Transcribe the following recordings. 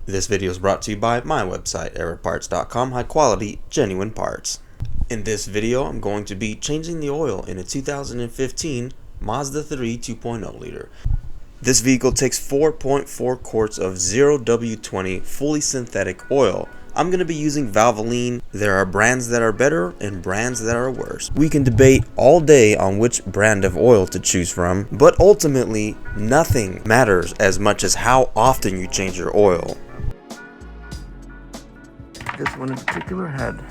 This video is brought to you by my website, errorparts.com, high quality, genuine parts. In this video, I'm going to be changing the oil in a 2015 Mazda 3 2.0 liter. This vehicle takes 4.4 quarts of 0W20 fully synthetic oil. I'm going to be using Valvoline. There are brands that are better and brands that are worse. We can debate all day on which brand of oil to choose from, but ultimately, nothing matters as much as how often you change your oil. This one in particular had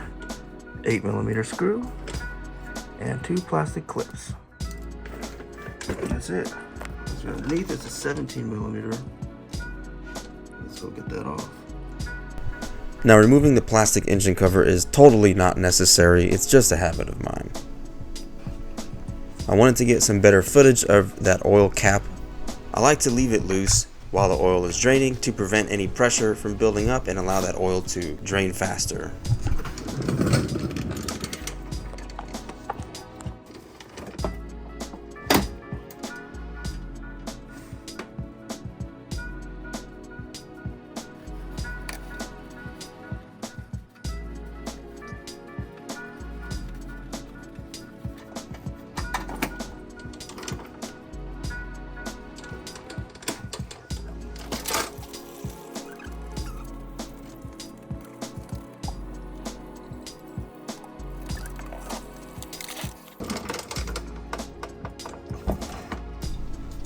8mm screw and 2 plastic clips. That's it. So underneath it's a 17mm. Let's go get that off. Now, removing the plastic engine cover is totally not necessary. It's just a habit of mine. I wanted to get some better footage of that oil cap. I like to leave it loose while the oil is draining to prevent any pressure from building up and allow that oil to drain faster.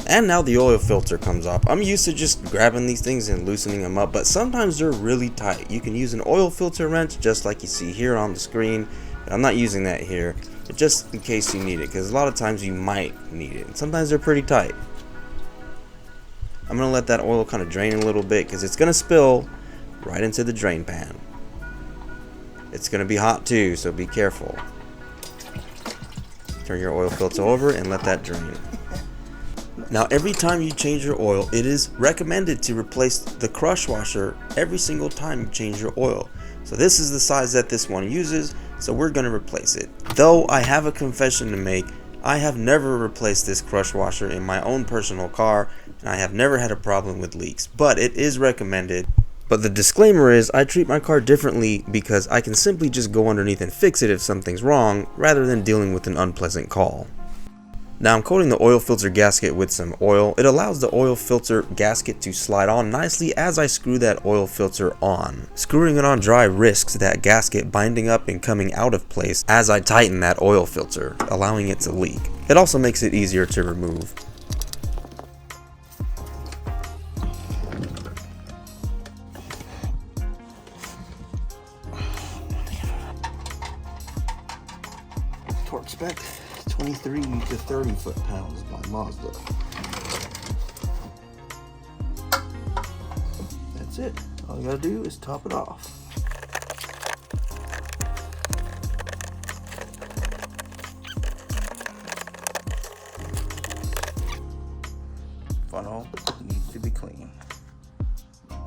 And now the oil filter comes off. I'm used to just grabbing these things and loosening them up, but sometimes they're really tight. You can use an oil filter wrench just like you see here on the screen. I'm not using that here, but just in case you need it, because a lot of times you might need it. And sometimes they're pretty tight. I'm going to let that oil kind of drain a little bit because it's going to spill right into the drain pan. It's going to be hot too, so be careful. Turn your oil filter over and let that drain. Now, every time you change your oil, it is recommended to replace the crush washer every single time you change your oil. So this is the size that this one uses, so we're going to replace it. Though I have a confession to make, I have never replaced this crush washer in my own personal car, and I have never had a problem with leaks, but it is recommended. But the disclaimer is, I treat my car differently because I can simply just go underneath and fix it if something's wrong, rather than dealing with an unpleasant call. Now I'm coating the oil filter gasket with some oil. It allows the oil filter gasket to slide on nicely as I screw that oil filter on. Screwing it on dry risks that gasket binding up and coming out of place as I tighten that oil filter, allowing it to leak. It also makes it easier to remove. Torque spec 23 to 30 foot-pounds by Mazda. That's it. All you gotta do is top it off. Funnel needs to be clean.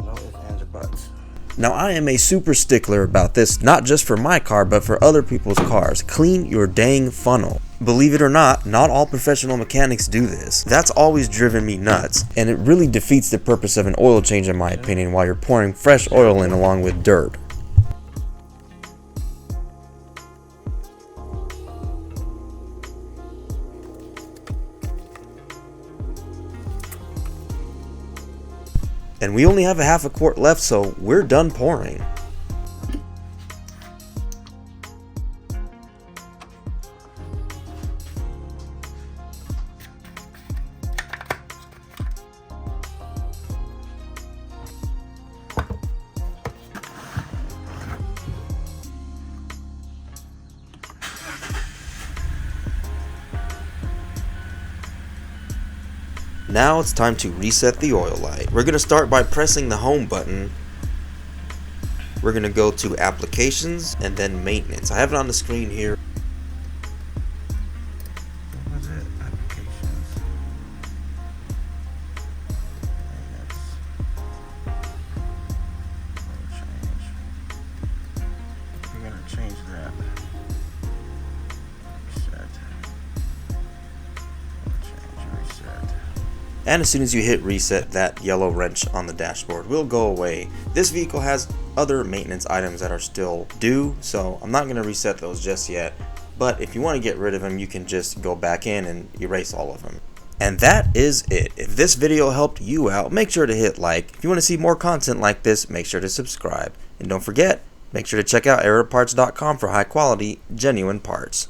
No ifs, ands, or buts. Now, I am a super stickler about this, not just for my car, but for other people's cars. Clean your dang funnel. Believe it or not all professional mechanics do this. That's always driven me nuts, and it really defeats the purpose of an oil change in my opinion while you're pouring fresh oil in along with dirt. And we only have a half a quart left, so we're done pouring. Now it's time to reset the oil light. We're going to start by pressing the home button. We're going to go to applications and then maintenance. I have it on the screen here. What was it? Applications. We're going to change that. Reset. Change reset. And as soon as you hit reset, that yellow wrench on the dashboard will go away. This vehicle has other maintenance items that are still due, so I'm not going to reset those just yet. But if you want to get rid of them, you can just go back in and erase all of them. And that is it. If this video helped you out, make sure to hit like. If you want to see more content like this, make sure to subscribe. And don't forget, make sure to check out errorparts.com for high quality, genuine parts.